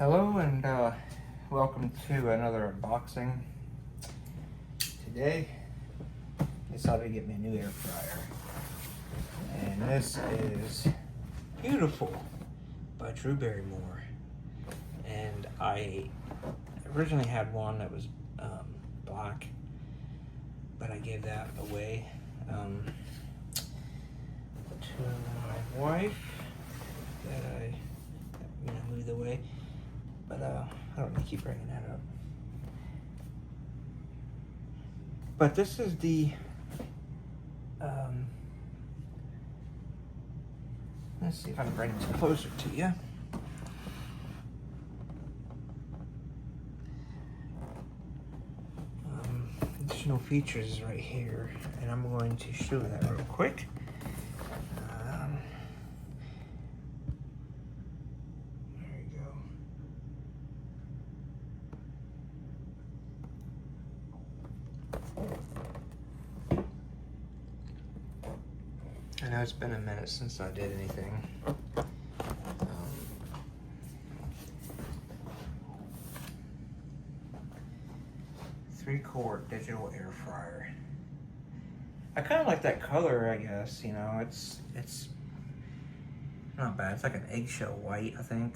Hello and welcome to another unboxing. Today, I decided to get me a new air fryer. And this is Beautiful by Drew Barrymore. And I originally had one that was black, but I gave that away to my wife that I moved away. But I don't need to keep bringing that up. But this is the let's see if I can bring this closer to you. Additional features right here, and I'm going to show that real quick. There you go. I know it's been a minute since I did anything. 3-quart digital air fryer. I kind of like that color, I guess. You know, it's not bad. It's like an eggshell white, I think.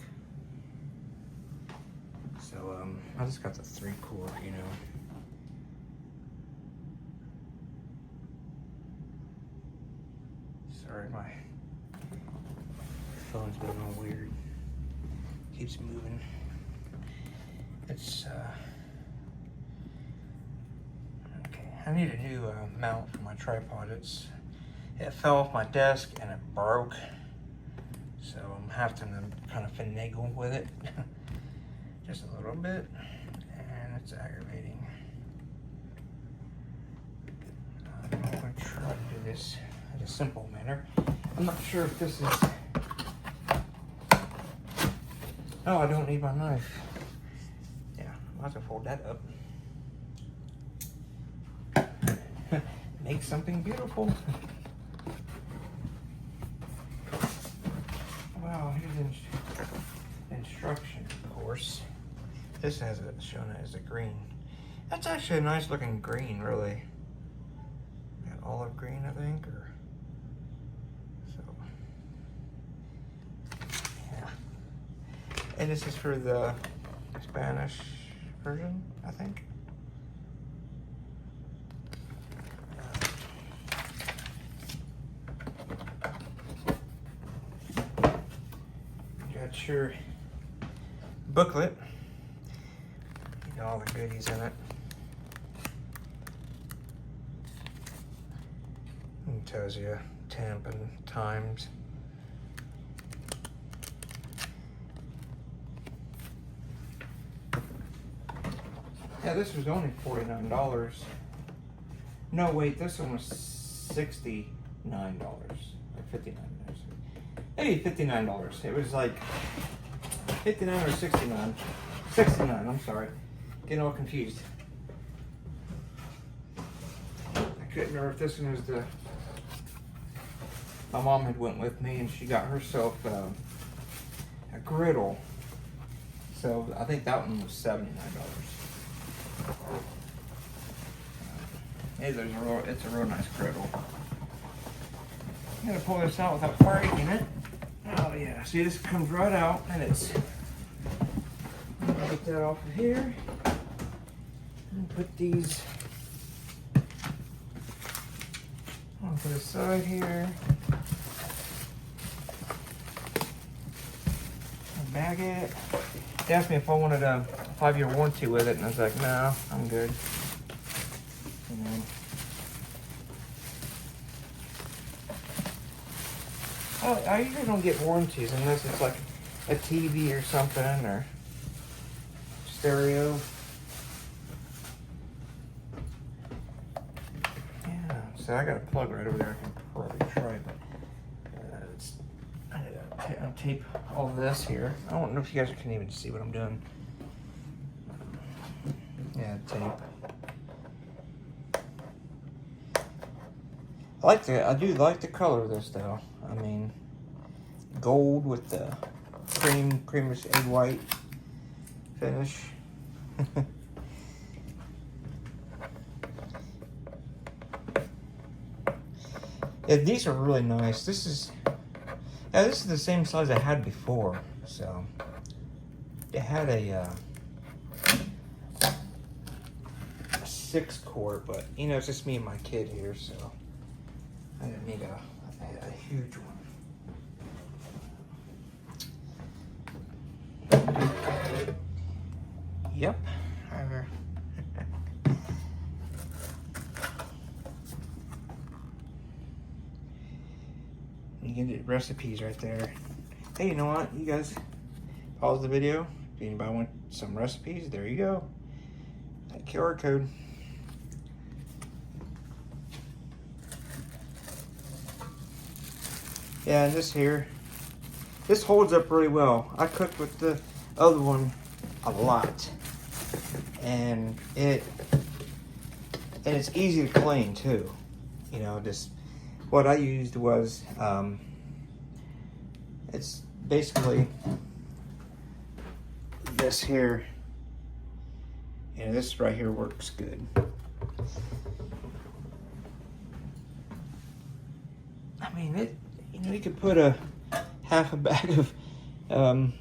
So I just got the 3-quart, you know. Sorry, my phone's been all weird. Keeps moving. It's I need a new mount for my tripod. It fell off my desk and it broke, so I'm having to kind of finagle with it just a little bit, and it's aggravating. I'm going to try to do this in a simple manner. I'm not sure if this is... Oh, I don't need my knife. Yeah, I'll have to fold that up. Make something beautiful. Wow, here's the instruction, of course. This has it shown as a green. That's actually a nice looking green, really. Got olive green, I think, or so. Yeah. And this is for the Spanish version, I think. Got your booklet. You know, all the goodies in it. It tells you temp and times. Yeah, this was only $49. No, wait, this one was $69 or $59. Maybe $59. It was like 59 or 69. 69, I'm sorry. Getting all confused. I couldn't remember if this one was the... My mom had went with me and she got herself a griddle. So I think that one was $79. It's a real nice griddle. I'm gonna pull this out without breaking it. Oh yeah, see, this comes right out and it's... I'm gonna get that off of here and put these on to the side here. Bag it. They asked me if I wanted a 5-year warranty with it, and I was like, no, I'm good. You know. I usually don't get warranties unless it's like a TV or something, or stereo. Yeah, so I got a plug right over there. I can probably try, but I gotta tape all this here. I don't know if you guys can even see what I'm doing. Yeah, tape. I do like the color of this though. I mean, gold with the creamish egg white. finish. Yeah, these are really nice. This is the same size I had before. So it had a 6 quart, but you know, it's just me and my kid here, so I didn't need a huge one. Yep. You can get recipes right there. Hey, you know what? You guys pause the video. If anybody want some recipes, there you go. That QR code. Yeah, and this holds up really well. I cooked with the other one a lot, and it's easy to clean too. You know, just what I used was it's basically this here, and this right here works good. I mean, you know, you could put a half a bag of and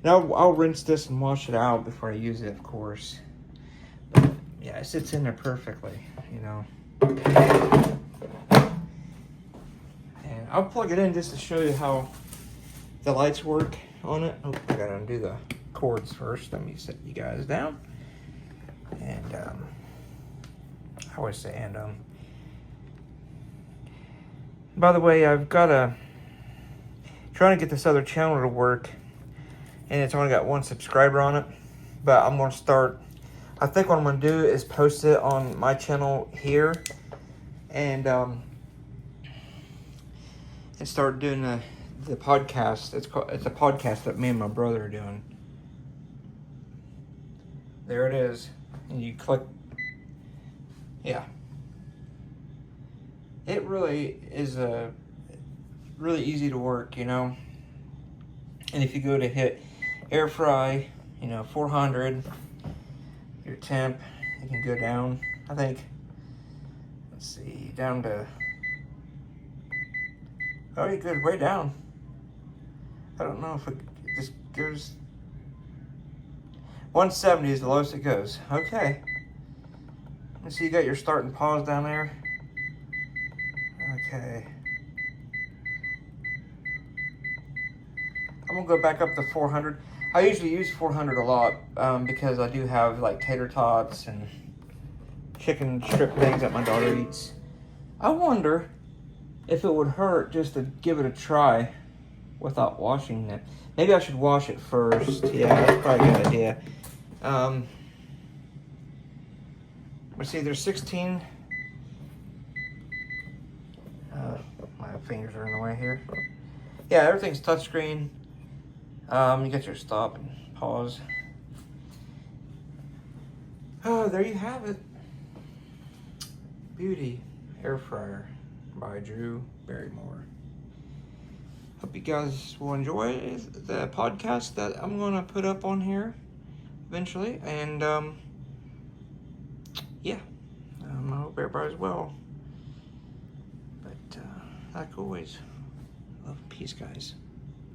I'll rinse this and wash it out before I use it, of course. But yeah, it sits in there perfectly, you know. And I'll plug it in just to show you how the lights work on it. Oh, I gotta undo the cords first. Let me set you guys down. And I always say by the way, I've got trying to get this other channel to work, and it's only got 1 subscriber on it, but I'm going to start, I think what I'm going to do is post it on my channel here, and start doing the podcast. It's a podcast that me and my brother are doing. There it is, and you click, yeah. It really is really easy to work, you know. And if you go to hit air fry, you know, 400, your temp, you can go down, I think, let's see, down to, oh, you go way down. I don't know if it just goes, 170 is the lowest it goes. Okay. And so you got your start and pause down there. Okay. I'm gonna go back up to 400. I usually use 400 a lot because I do have like tater tots and chicken strip things that my daughter eats. I wonder if it would hurt just to give it a try without washing it. Maybe I should wash it first. Yeah, that's probably a good idea. Let's see, there's 16. My fingers are in the way here. Yeah, everything's touchscreen. You got your stop and pause. Oh, there you have it. Beauty Air Fryer by Drew Barrymore. Hope you guys will enjoy the podcast that I'm going to put up on here eventually. And, yeah, I hope everybody's well. But, like always, love and peace, guys.